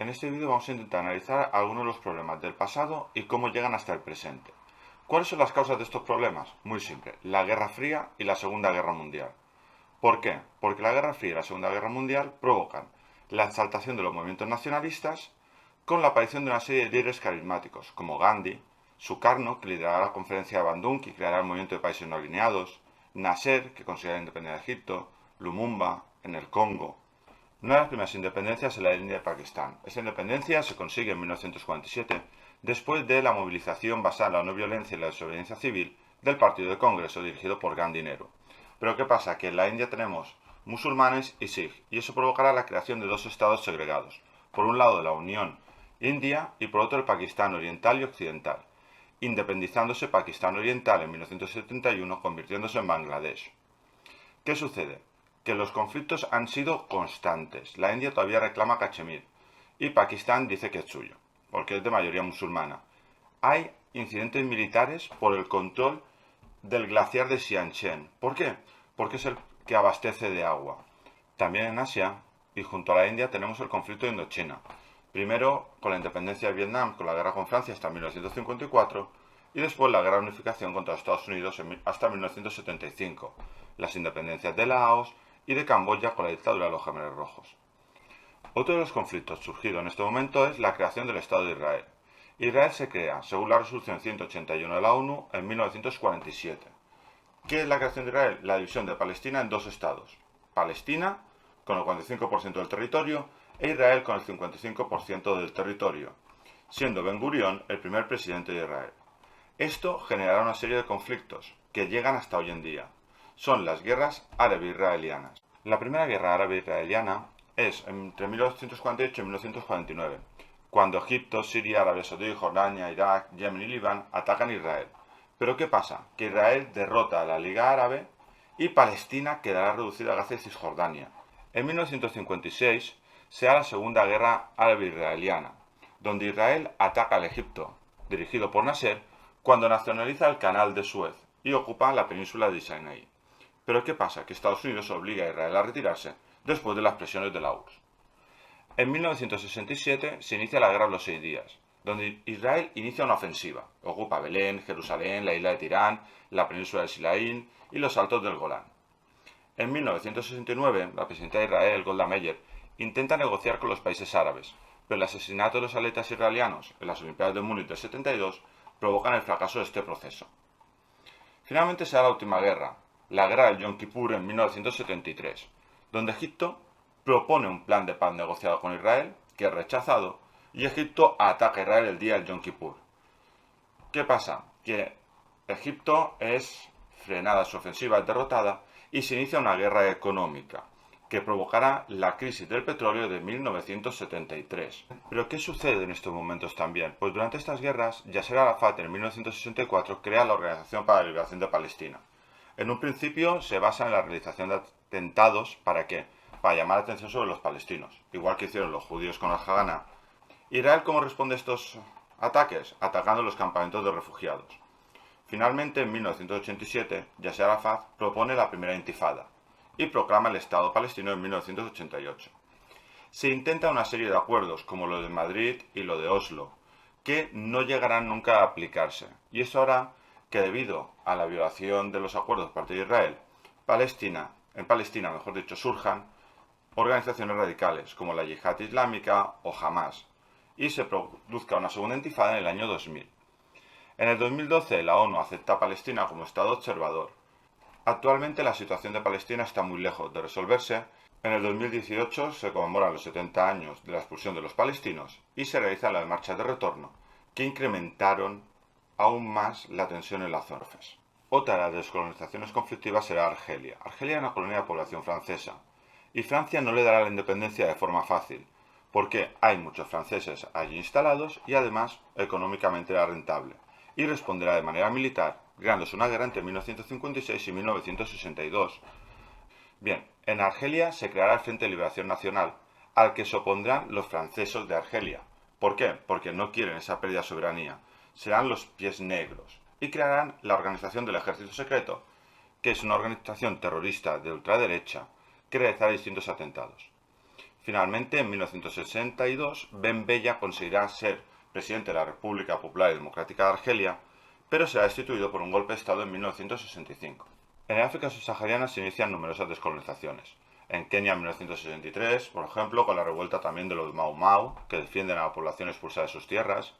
En este vídeo vamos a intentar analizar algunos de los problemas del pasado y cómo llegan hasta el presente. ¿Cuáles son las causas de estos problemas? Muy simple, la Guerra Fría y la Segunda Guerra Mundial. ¿Por qué? Porque la Guerra Fría y la Segunda Guerra Mundial provocan la exaltación de los movimientos nacionalistas con la aparición de una serie de líderes carismáticos, como Gandhi, Sukarno, que liderará la conferencia de Bandung y creará el movimiento de países no alineados, Nasser, que considera la independencia de Egipto, Lumumba, en el Congo. Una de las primeras independencias es la India de Pakistán. Esta independencia se consigue en 1947, después de la movilización basada en la no violencia y la desobediencia civil del Partido de Congreso dirigido por Gandhi Nehru. Pero ¿qué pasa? Que en la India tenemos musulmanes y Sikh, y eso provocará la creación de dos estados segregados. Por un lado la Unión India y por otro el Pakistán Oriental y Occidental, independizándose Pakistán Oriental en 1971, convirtiéndose en Bangladesh. ¿Qué sucede? Que los conflictos han sido constantes. La India todavía reclama Cachemir y Pakistán dice que es suyo, porque es de mayoría musulmana. Hay incidentes militares por el control del glaciar de Siachen. ¿Por qué? Porque es el que abastece de agua. También en Asia y junto a la India tenemos el conflicto de Indochina. Primero con la independencia de Vietnam, con la guerra con Francia hasta 1954, y después la guerra de unificación contra los Estados Unidos hasta 1975, las independencias de Laos y de Camboya con la dictadura de los Khmeres Rojos. Otro de los conflictos surgido en este momento es la creación del Estado de Israel. Israel se crea, según la resolución 181 de la ONU, en 1947. ¿Qué es la creación de Israel? La división de Palestina en dos estados. Palestina, con el 45% del territorio, e Israel con el 55% del territorio, siendo Ben Gurión el primer presidente de Israel. Esto generará una serie de conflictos que llegan hasta hoy en día. Son las guerras árabe-israelianas. La primera guerra árabe-israeliana es entre 1848 y 1949, cuando Egipto, Siria, Arabia Saudí, Jordania, Irak, Yemen y Líbano atacan Israel. Pero ¿qué pasa? Que Israel derrota a la Liga Árabe y Palestina quedará reducida a Gaza y Cisjordania. En 1956 se da la Segunda Guerra Árabe-Israeliana, donde Israel ataca al Egipto, dirigido por Nasser, cuando nacionaliza el Canal de Suez y ocupa la península de Sinaí. Pero ¿qué pasa? Que Estados Unidos obliga a Israel a retirarse después de las presiones de la URSS. En 1967 se inicia la Guerra de los 6 días, donde Israel inicia una ofensiva. Ocupa Belén, Jerusalén, la isla de Tirán, la península de Sinaí y los altos del Golán. En 1969, la presidenta de Israel, Golda Meir, intenta negociar con los países árabes, pero el asesinato de los atletas israelianos en las Olimpiadas de Múnich del 72 provocan el fracaso de este proceso. Finalmente se da la última guerra, la guerra del Yom Kippur en 1973, donde Egipto propone un plan de paz negociado con Israel, que es rechazado, y Egipto ataca a Israel el día del Yom Kippur. ¿Qué pasa? Que Egipto es frenada su ofensiva, es derrotada, y se inicia una guerra económica, que provocará la crisis del petróleo de 1973. Pero ¿qué sucede en estos momentos también? Pues durante estas guerras, Yasser Arafat en 1964 crea la Organización para la Liberación de Palestina. En un principio se basa en la realización de atentados, ¿para qué? Para llamar la atención sobre los palestinos, igual que hicieron los judíos con Al-Haganah. ¿Israel cómo responde a estos ataques? Atacando los campamentos de refugiados. Finalmente, en 1987, Yasser Arafat propone la primera intifada y proclama el Estado palestino en 1988. Se intenta una serie de acuerdos, como lo de Madrid y lo de Oslo, que no llegarán nunca a aplicarse, y eso hará que debido a la violación de los acuerdos por parte de Israel, en Palestina, surjan organizaciones radicales, como la Yihad Islámica o Hamas, y se produzca una segunda intifada en el año 2000. En el 2012 la ONU acepta a Palestina como Estado observador. Actualmente la situación de Palestina está muy lejos de resolverse. En el 2018 se conmemoran los 70 años de la expulsión de los palestinos y se realizan las marchas de retorno, que incrementaron aún más la tensión en las zonas. Otra de las descolonizaciones conflictivas será Argelia. Argelia es una colonia de población francesa, y Francia no le dará la independencia de forma fácil, porque hay muchos franceses allí instalados y además económicamente era rentable, y responderá de manera militar, creándose una guerra entre 1956 y 1962. Bien, en Argelia se creará el Frente de Liberación Nacional, al que se opondrán los franceses de Argelia. ¿Por qué? Porque no quieren esa pérdida de soberanía. Serán los pies negros y crearán la Organización del Ejército Secreto, que es una organización terrorista de ultraderecha que realizará distintos atentados. Finalmente, en 1962, Ben Bella conseguirá ser presidente de la República Popular y Democrática de Argelia, pero será destituido por un golpe de Estado en 1965. En el África subsahariana se inician numerosas descolonizaciones. En Kenia en 1963, por ejemplo, con la revuelta también de los Mau Mau, que defienden a la población expulsada de sus tierras.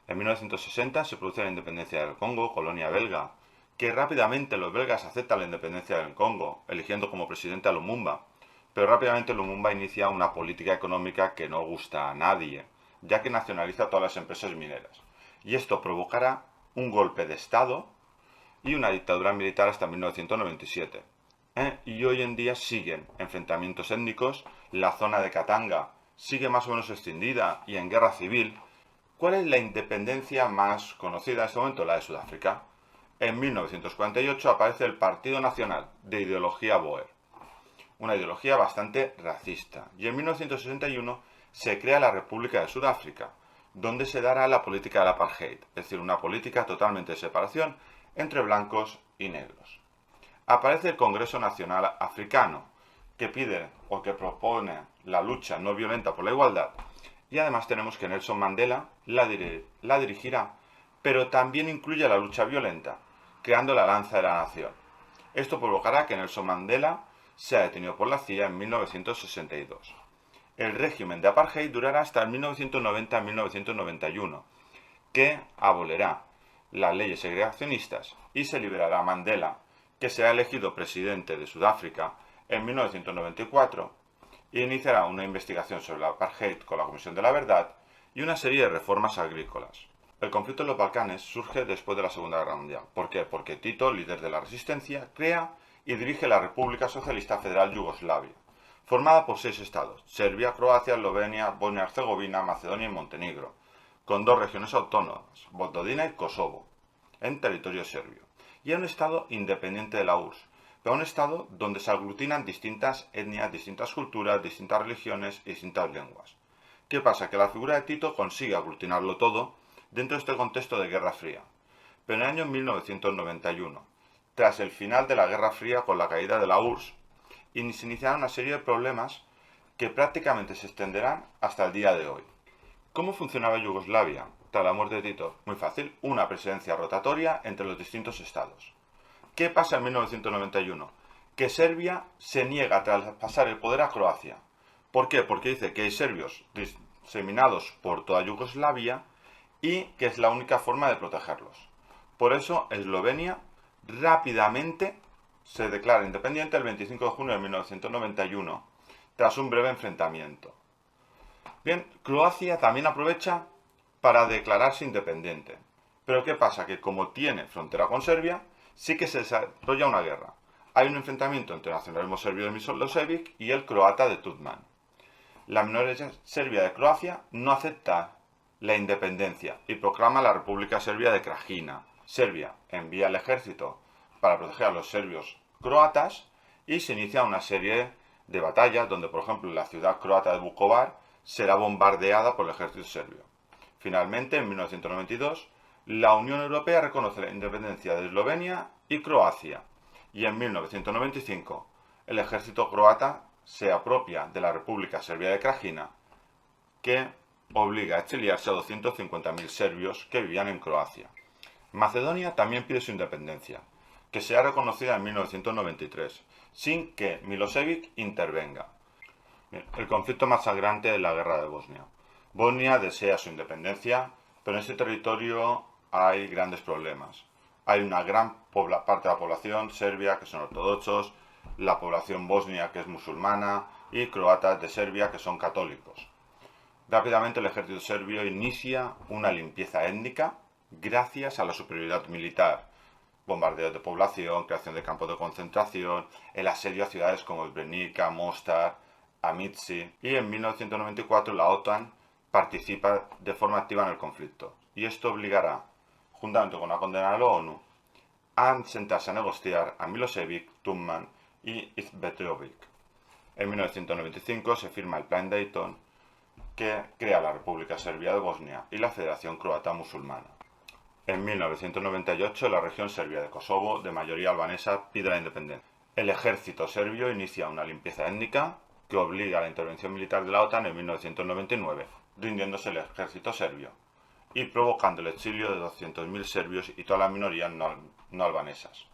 En 1960 se produce la independencia del Congo, colonia belga, que rápidamente los belgas aceptan la independencia del Congo, eligiendo como presidente a Lumumba. Pero rápidamente Lumumba inicia una política económica que no gusta a nadie, ya que nacionaliza todas las empresas mineras. Y esto provocará un golpe de Estado y una dictadura militar hasta 1997. Y hoy en día siguen enfrentamientos étnicos, la zona de Katanga sigue más o menos extendida y en guerra civil. ¿Cuál es la independencia más conocida en este momento? La de Sudáfrica. En 1948 aparece el Partido Nacional, de ideología Boer, una ideología bastante racista. Y en 1961 se crea la República de Sudáfrica, donde se dará la política del apartheid, es decir, una política totalmente de separación entre blancos y negros. Aparece el Congreso Nacional Africano, que pide o que propone la lucha no violenta por la igualdad, y además tenemos que Nelson Mandela la dirigirá, pero también incluye la lucha violenta, creando la Lanza de la Nación. Esto provocará que Nelson Mandela sea detenido por la CIA en 1962. El régimen de apartheid durará hasta el 1990-1991, que abolirá las leyes segregacionistas y se liberará a Mandela, que será elegido presidente de Sudáfrica en 1994 e iniciará una investigación sobre el apartheid con la Comisión de la Verdad y una serie de reformas agrícolas. El conflicto en los Balcanes surge después de la Segunda Guerra Mundial. ¿Por qué? Porque Tito, líder de la resistencia, crea y dirige la República Socialista Federal Yugoslavia, formada por 6 estados: Serbia, Croacia, Eslovenia, Bosnia-Herzegovina, Macedonia y Montenegro, con 2 regiones autónomas, Vojvodina y Kosovo, en territorio serbio, y a un estado independiente de la URSS, pero a un estado donde se aglutinan distintas etnias, distintas culturas, distintas religiones y distintas lenguas. ¿Qué pasa? Que la figura de Tito consigue aglutinarlo todo dentro de este contexto de Guerra Fría. Pero en el año 1991, tras el final de la Guerra Fría con la caída de la URSS, se iniciaron una serie de problemas que prácticamente se extenderán hasta el día de hoy. ¿Cómo funcionaba Yugoslavia tras la muerte de Tito? Muy fácil, una presidencia rotatoria entre los distintos estados. ¿Qué pasa en 1991? Que Serbia se niega a traspasar el poder a Croacia. ¿Por qué? Porque dice que hay serbios diseminados por toda Yugoslavia y que es la única forma de protegerlos. Por eso Eslovenia rápidamente se declara independiente el 25 de junio de 1991, tras un breve enfrentamiento. Bien, Croacia también aprovecha para declararse independiente. Pero ¿qué pasa? Que como tiene frontera con Serbia, sí que se desarrolla una guerra. Hay un enfrentamiento entre el nacionalismo serbio de Milosevic y el croata de Tudjman. La minoría serbia de Croacia no acepta la independencia y proclama la República Serbia de Krajina. Serbia envía el ejército para proteger a los serbios croatas y se inicia una serie de batallas donde, por ejemplo, la ciudad croata de Vukovar será bombardeada por el ejército serbio. Finalmente, en 1992, la Unión Europea reconoce la independencia de Eslovenia y Croacia, y en 1995 el ejército croata se apropia de la República Serbia de Krajina, que obliga a exiliarse a 250.000 serbios que vivían en Croacia. Macedonia también pide su independencia, que sea reconocida en 1993, sin que Milosevic intervenga. El conflicto más sangrante es la guerra de Bosnia. Bosnia desea su independencia, pero en ese territorio hay grandes problemas. Hay una gran parte de la población serbia que son ortodoxos, la población bosnia que es musulmana y croatas de Serbia que son católicos. Rápidamente el ejército serbio inicia una limpieza étnica gracias a la superioridad militar. Bombardeos de población, creación de campos de concentración, el asedio a ciudades como Srebrenica, Mostar, Amitsi, y en 1994 la OTAN participa de forma activa en el conflicto. Y esto obligará, juntamente con la condena de la ONU, a sentarse a negociar a Milosevic, Tudjman y Izetbegovic. En 1995 se firma el Plan Dayton, que crea la República Serbia de Bosnia y la Federación Croata Musulmana. En 1998 la región serbia de Kosovo, de mayoría albanesa, pide la independencia. El ejército serbio inicia una limpieza étnica que que obliga a la intervención militar de la OTAN en 1999, rindiéndose el ejército serbio y provocando el exilio de 200.000 serbios y todas las minorías no albanesas.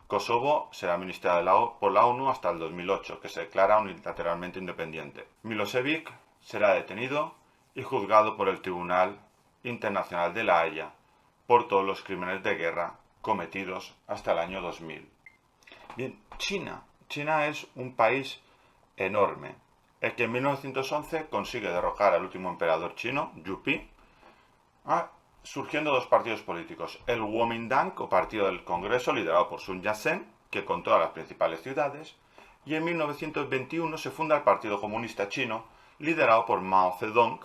Kosovo será administrada por la ONU hasta el 2008, que se declara unilateralmente independiente. Milosevic será detenido y juzgado por el Tribunal Internacional de La Haya por todos los crímenes de guerra cometidos hasta el año 2000. Bien, China. China es un país enorme, el que en 1911 consigue derrocar al último emperador chino, Yupi, surgiendo dos partidos políticos, el Kuomintang, o Partido del Congreso, liderado por Sun Yat-sen, que controla las principales ciudades, y en 1921 se funda el Partido Comunista Chino, liderado por Mao Zedong,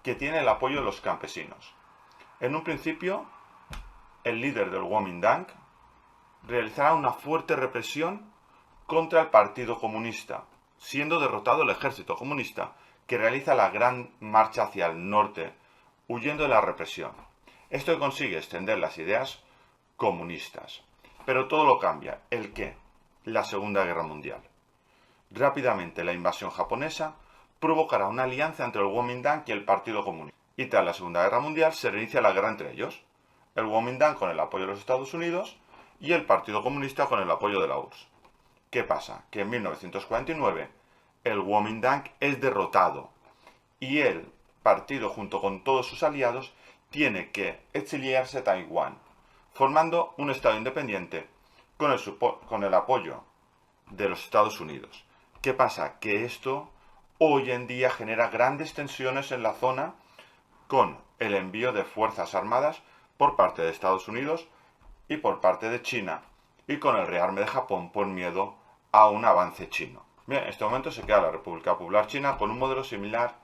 que tiene el apoyo de los campesinos. En un principio, el líder del Kuomintang realizará una fuerte represión contra el Partido Comunista, siendo derrotado el ejército comunista, que realiza la gran marcha hacia el norte, huyendo de la represión. Esto consigue extender las ideas comunistas. Pero todo lo cambia. ¿El qué? La Segunda Guerra Mundial. Rápidamente la invasión japonesa provocará una alianza entre el Kuomintang y el Partido Comunista. Y tras la Segunda Guerra Mundial se reinicia la guerra entre ellos. El Kuomintang con el apoyo de los Estados Unidos y el Partido Comunista con el apoyo de la URSS. ¿Qué pasa? Que en 1949 el Kuomintang es derrotado y el partido, junto con todos sus aliados, tiene que exiliarse a Taiwán, formando un Estado independiente con el apoyo de los Estados Unidos. ¿Qué pasa? Que esto hoy en día genera grandes tensiones en la zona con el envío de fuerzas armadas por parte de Estados Unidos y por parte de China, y con el rearme de Japón por miedo a un avance chino. Bien, en este momento se queda la República Popular China con un modelo similar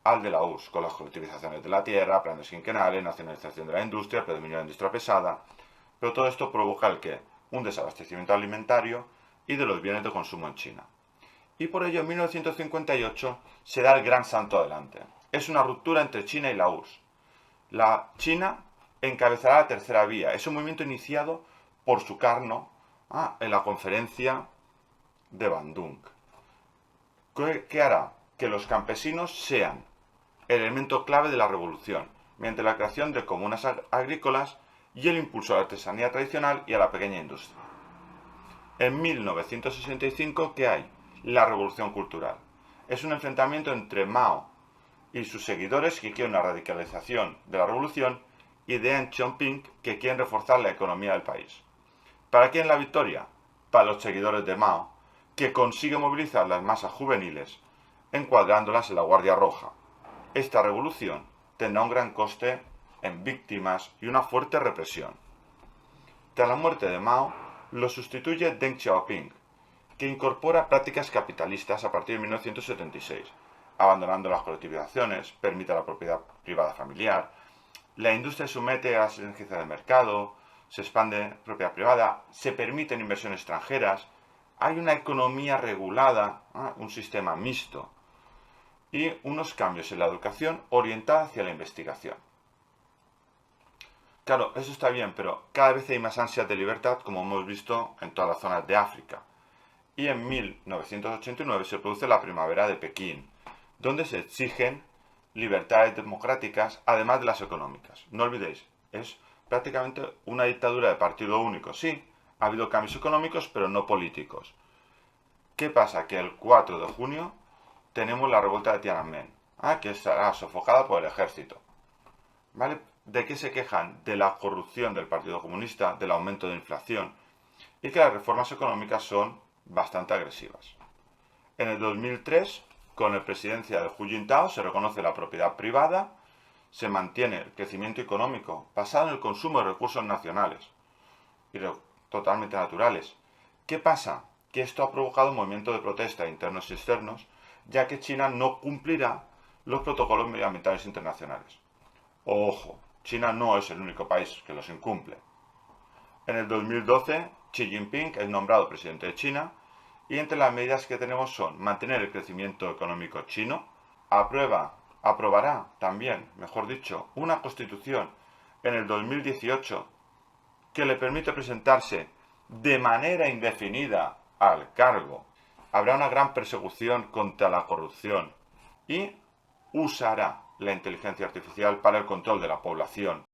al de la URSS, con las colectivizaciones de la tierra, planes quinquenales, nacionalización de la industria, predominio de la industria pesada. Pero todo esto provoca el qué? Un desabastecimiento alimentario y de los bienes de consumo en China. Y por ello en 1958 se da el gran salto adelante. Es una ruptura entre China y la URSS. La China encabezará la tercera vía. Es un movimiento iniciado por Sukarno en la conferencia de Bandung. ¿Qué hará? Que los campesinos sean el elemento clave de la revolución, mediante la creación de comunas agrícolas y el impulso a la artesanía tradicional y a la pequeña industria. En 1965, ¿qué hay? La revolución cultural. Es un enfrentamiento entre Mao y sus seguidores que quieren una radicalización de la revolución y Deng Xiaoping que quieren reforzar la economía del país. ¿Para quién la victoria? Para los seguidores de Mao, que consigue movilizar las masas juveniles, encuadrándolas en la Guardia Roja. Esta revolución tendrá un gran coste en víctimas y una fuerte represión. Tras la muerte de Mao, lo sustituye Deng Xiaoping, que incorpora prácticas capitalistas a partir de 1976, abandonando las colectivizaciones, permite la propiedad privada familiar, la industria se somete a la exigencia del mercado, se expande propiedad privada, se permiten inversiones extranjeras, hay una economía regulada, un sistema mixto y unos cambios en la educación orientada hacia la investigación. Claro, eso está bien, pero cada vez hay más ansias de libertad, como hemos visto en todas las zonas de África. Y en 1989 se produce la primavera de Pekín, donde se exigen libertades democráticas, además de las económicas. No olvidéis, es prácticamente una dictadura de partido único. Sí, ha habido cambios económicos, pero no políticos. ¿Qué pasa? Que el 4 de junio tenemos la revuelta de Tiananmen, que estará sofocada por el ejército. ¿Vale? ¿De qué se quejan? De la corrupción del Partido Comunista, del aumento de inflación y que las reformas económicas son bastante agresivas. En el 2003, con la presidencia de Hu Jintao, se reconoce la propiedad privada, se mantiene el crecimiento económico basado en el consumo de recursos nacionales y totalmente naturales. ¿Qué pasa? Que esto ha provocado un movimiento de protesta internos y externos, ya que China no cumplirá los protocolos medioambientales internacionales. Ojo, China no es el único país que los incumple. En el 2012, Xi Jinping es nombrado presidente de China y entre las medidas que tenemos son mantener el crecimiento económico chino, aprobará también, mejor dicho, una constitución en el 2018 que le permite presentarse de manera indefinida al cargo habrá una gran persecución contra la corrupción y usará la inteligencia artificial para el control de la población